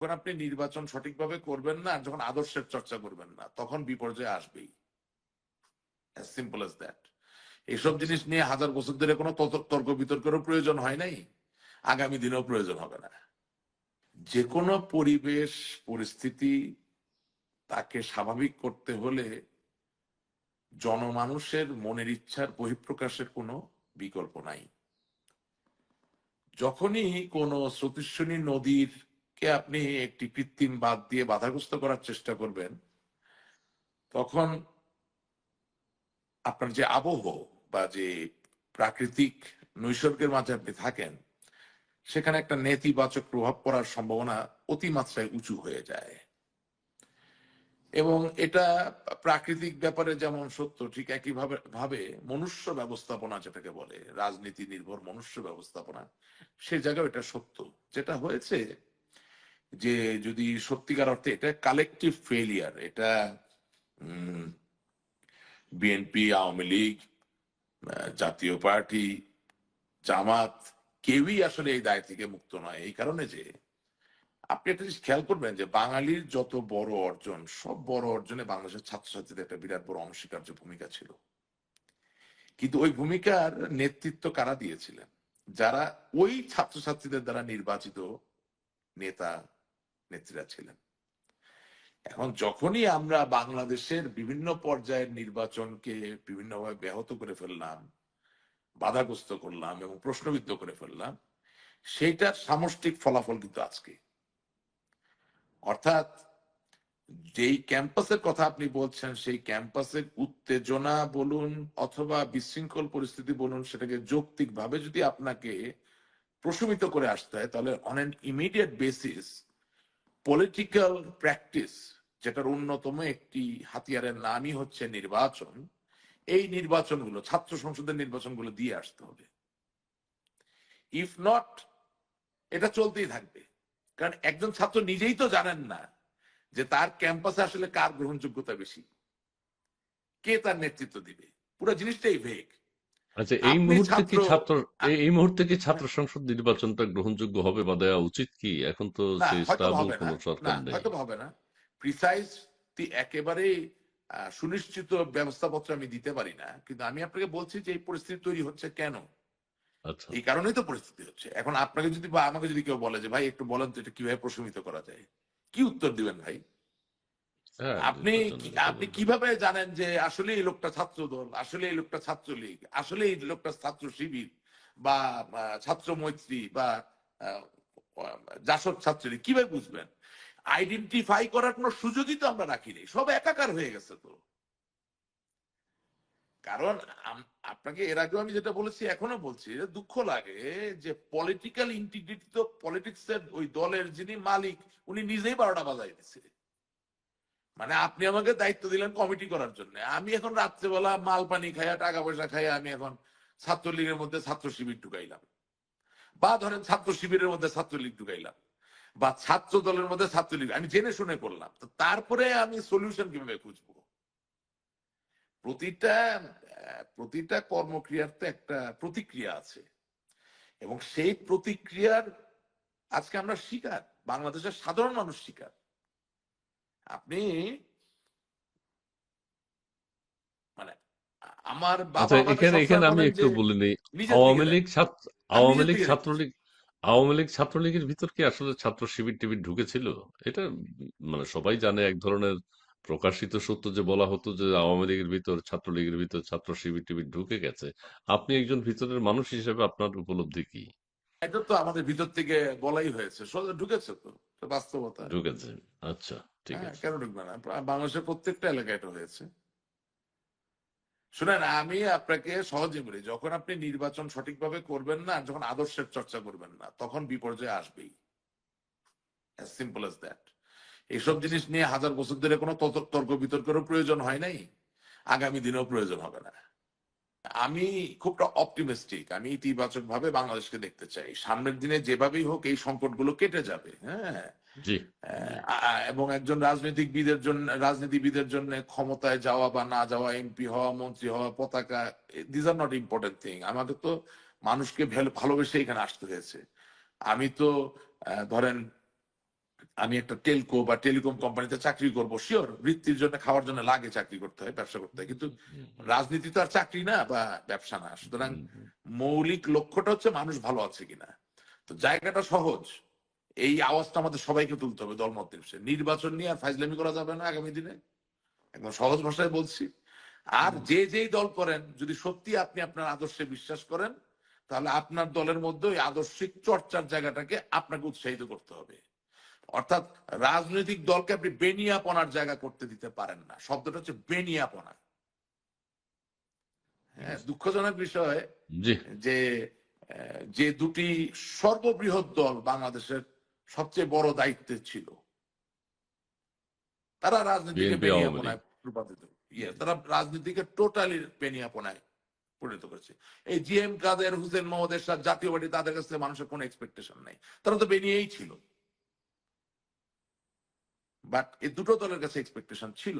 যখন আপনি নির্বাচন সঠিকভাবে করবেন না, আর যখন আদর্শের চর্চা করবেন না, তখন বিপর্যয় আসবেই। Simple as that. এইসব জিনিস নিয়ে হাজার বছর ধরে কোনো তর্ক বিতর্কেরও প্রয়োজন হয় নাই, আগামী দিনেও প্রয়োজন হবে না। যে কোনো পরিবেশ পরিস্থিতি তাকে স্বাভাবিক করতে হলে জনমানুষের মনের ইচ্ছার বহিঃপ্রকাশের কোনো বিকল্প নাই। যখনই কোনো স্রোতস্বিনী নদীর কে আপনি একটি কৃত্রিম বাঁধ দিয়ে বাধাগ্রস্ত করার চেষ্টা করবেন, তখন আপনার যে আবহ বা যে প্রাকৃতিক নৈসর্গের মাঝে আপনি থাকেন, সেখানে একটা নেতিবাচক প্রভাব পড়ার সম্ভাবনা অতিমাত্রায় উঁচু হয়ে যায়। এবং এটা প্রাকৃতিক ব্যাপারে যেমন সত্য, ঠিক একই ভাবে মনুষ্য ব্যবস্থাপনা যেটাকে বলে, রাজনীতি নির্ভর মনুষ্য ব্যবস্থাপনা, সে জায়গায় এটা সত্য। যেটা হয়েছে যে যদি সত্যিকার অর্থে এটা কালেকটিভ ফেলিয়ার, এটা বিএনপি, আওয়ামী লীগ, জাতীয় পার্টি, জামাত, কেউই আসলে এই দায় থেকে মুক্ত নয়। এই কারণে যে আপনি একটা জিনিস খেয়াল করবেন যে বাঙালির যত বড় অর্জন, সব বড় অর্জনে বাংলাদেশের ছাত্রছাত্রীদের একটা বিরাট বড় অংশীকার্য ভূমিকা ছিল। কিন্তু ওই ভূমিকার নেতৃত্ব কারা দিয়েছিলেন? যারা ওই ছাত্রছাত্রীদের দ্বারা নির্বাচিত নেতা নেত্রীরা ছিলেন। এখন যখনই আমরা বাংলাদেশের বিভিন্ন পর্যায়ের নির্বাচনকে বিভিন্নভাবে ব্যাহত করে ফেললাম, বাধাগ্রস্ত করলাম এবং প্রশ্নবিদ্ধ করে ফেললাম, সেইটার সামষ্টিক ফলাফল কিন্তু আজকে। অর্থাৎ যেই ক্যাম্পাসের কথা আপনি বলছেন, সেই ক্যাম্পাসের উত্তেজনা বলুন অথবা বিশৃঙ্খল পরিস্থিতি বলুন, সেটাকে যৌক্তিকভাবে যদি আপনাকে প্রশমিত করে আসতে হয়, তাহলে on an immediate basis political practice, যেটার অন্যতম একটি হাতিয়ারের নামই হচ্ছে নির্বাচন, এই নির্বাচনগুলো, ছাত্র সংসদের নির্বাচনগুলো দিয়ে আসতে হবে। ইফ নট, এটা চলতেই থাকবে। কারণ একজন ছাত্র নিজেই তো জানেন না যে তার ক্যাম্পাসে আসলে কার গ্রহণযোগ্যতা বেশি, কে তার নেতৃত্ব দিবে। পুরো জিনিসটাই ভেগ। আচ্ছা, আপনি ছাত্র, এই মুহূর্তে কি ছাত্র সংসদ নির্বাচনটা গ্রহণযোগ্য হবে বা দেওয়া উচিত কি? এখন তো না সে হয়তো স্টাবল হবে না, কোনো না সরকার নেই। হয়তো হবে না, প্রিসাইজ একেবারেই সুনিশ্চিত ব্যবস্থাপত্র আমি দিতে পারি না। কিন্তু আমি আপনাকে বলছি যে এই পরিস্থিতি তৈরি হচ্ছে কেন। আচ্ছা, এই কারণেই তো পরিস্থিতি হচ্ছে। এখন আপনাকে যদি বা আমাকে যদি কেউ বলে যে ভাই একটু বলেন তো এটা কিভাবে প্রশমিত করা যায়, কি উত্তর দিবেন ভাই? হ্যাঁ, আপনি নির্বাচনের কথা আপনি বলবেন। কিভাবে জানেন যে আসলে এই লোকটা ছাত্র দল, আসলে এই লোকটা ছাত্রলীগ, আসলে এই লোকটা ছাত্র শিবির বা ছাত্র মৈত্রী বা আহ, জাসদ ছাত্রলীগ, কিভাবে বুঝবেন? আইডেন্টিফাই করার কোনো সুযোগই তো আমরা রাখিনি, সব একাকার হয়ে গেছে তো। কারণ আপনাকে এর আগেও আমি যেটা বলেছি এখনো বলছি, দুঃখ লাগে যে পলিটিক্যাল ইন্টিগ্রিটি তো পলিটিক্স এর ওই দলের যিনি মালিক, উনি নিজেই 12টা বাজাই দিচ্ছে। মানে আপনি আমাকে দায়িত্ব দিলেন কমিটি করার জন্য, আমি এখন রাত্রেবেলা মাল পানি খাইয়া টাকা পয়সা খাইয়া আমি এখন ছাত্রলীগের মধ্যে ছাত্র শিবির ঢুকাইলাম, বা ধরেন ছাত্র শিবিরের মধ্যে ছাত্রলীগ ঢুকাইলাম, বা ছাত্র দলের মধ্যে ছাত্রলীগ, আমি জেনে শুনে করলাম। তো তারপরে আমি সলিউশন কিভাবে খুঁজবো? প্রতিটা প্রতিটা কর্মক্রিয়ার তো একটা প্রতিক্রিয়া আছে, এবং সেই প্রতিক্রিয়ার আজকে আমরা শিকার, বাংলাদেশের সাধারণ মানুষ শিকার। আপনি মানে আমার বাবা আচ্ছা, আমাকে এখানে এখানে সবসময় আমি বলেন একটু যে বলে নিই। নিজের দিকে আওয়ামী লীগ দেখেন। ছাত্র আমি আওয়ামী নিজের লীগ দিকে দেখতেছি। ছাত্রলীগ আওয়ামী লীগ ছাত্রলীগের ভিতর কি আসলে ছাত্র শিবির টিবির ঢুকেছিল? এটা মানে সবাই জানে, এক ধরনের প্রকাশিত সত্য যে বলা হতো যে আওয়ামী লীগের ভিতর ছাত্রলীগের ভিতর ছাত্র শিবির টিবির ঢুকে গেছে। আপনি একজন ভিতরের মানুষ হিসেবে আপনার উপলব্ধি কি? এটা তো আমাদের ভিতর থেকে বলাই হয়েছে, সোজা ঢুকেছে তো, এটা বাস্তবতা। ঢুকেছে। আচ্ছা, ঠিক হ্যাঁ, আছে। কেন ঢুকবে না? বাংলাদেশের প্রত্যেকটা এলাকায় এটা হয়েছে। শুনেন, আমি আপনাকে সহজে বলি, যখন আপনি নির্বাচন সঠিকভাবে করবেন না, আর যখন আদর্শের চর্চা করবেন না, তখন বিপর্যয় আসবেই। Simple as that. এইসব আচ্ছা, জিনিস নিয়ে হাজার বছর ধরে কোনো তর্ক বিতর্কেরও প্রয়োজন হয় নাই, আগামী দিনেও প্রয়োজন হবে না। আমি খুব অপটিমিস্টিক, আমি ইতিবাচক ভাবে বাংলাদেশকে দেখতে চাই। সামনের দিনে যেভাবেই হোক এই সংকটগুলো কেটে যাবে। হ্যাঁ, জি, জি। এবং একজন রাজনীতিবিদের জন্য ক্ষমতায় যাওয়া বা না যাওয়া, এমপি হওয়া, মন্ত্রী হওয়া, পতাকা, these are not important thing. আমাদের তো মানুষকে ভালোবেসে এখানে আসতে হয়েছে। আমি তো ধরেন আমি একটা টেলকো বা টেলিকম কোম্পানিতে চাকরি করব, শিওর বৃত্তির জন্য খাওয়ার জন্য লাগে, চাকরি করতে হয়, ব্যবসা করতে হয়, কিন্তু রাজনীতি তো আর চাকরি না বা ব্যবসা না। সুতরাং মৌলিক লক্ষ্যটা হচ্ছে মানুষ ভালো আছে কিনা। তো জায়গাটা সহজ, এই আওয়াজটা আমাদের সবাইকে তুলতে হবে দলমত নির্বিশেষে। নির্বাচন নিয়ে আর ফাইজলামি করা যাবে না আগামী দিনে, একদম সহজ ভাষায় বলছি। আর যে যেই দল করেন, যদি সত্যি আপনি আপনার আদর্শে বিশ্বাস করেন, তাহলে আপনার দলের মধ্যে ওই আদর্শিক চর্চার জায়গাটাকে আপনাকে উৎসাহিত করতে হবে। অর্থাৎ রাজনৈতিক দলকে আপনি বেনিয়াপনার জায়গা করতে দিতে পারেন না। শব্দটা হচ্ছে বেনিয়াপনা। হ্যাঁ, দুঃখজনক বিষয় জি। যে যে দুটি সর্ববৃহৎ দল বাংলাদেশের সবচেয়ে বড় দায়িত্বে ছিল, তারা রাজনীতিকে বিএনপি, আওয়ামী লীগ। বেনিয়াপনায় রূপান্তরিত, তারা রাজনীতিকে টোটালি বেনিয়াপনায় পরিণত করেছে। এই জি এম কাদের, হুসেন মোহাম্মদ এরশাদ, জাতীয় পার্টি, তাদের কাছ থেকে মানুষের কোনো এক্সপেকটেশন নাই, তারা তো বেনিয়েই ছিল। বাট এই দুটো দলের কাছে এক্সপেকটেশন ছিল।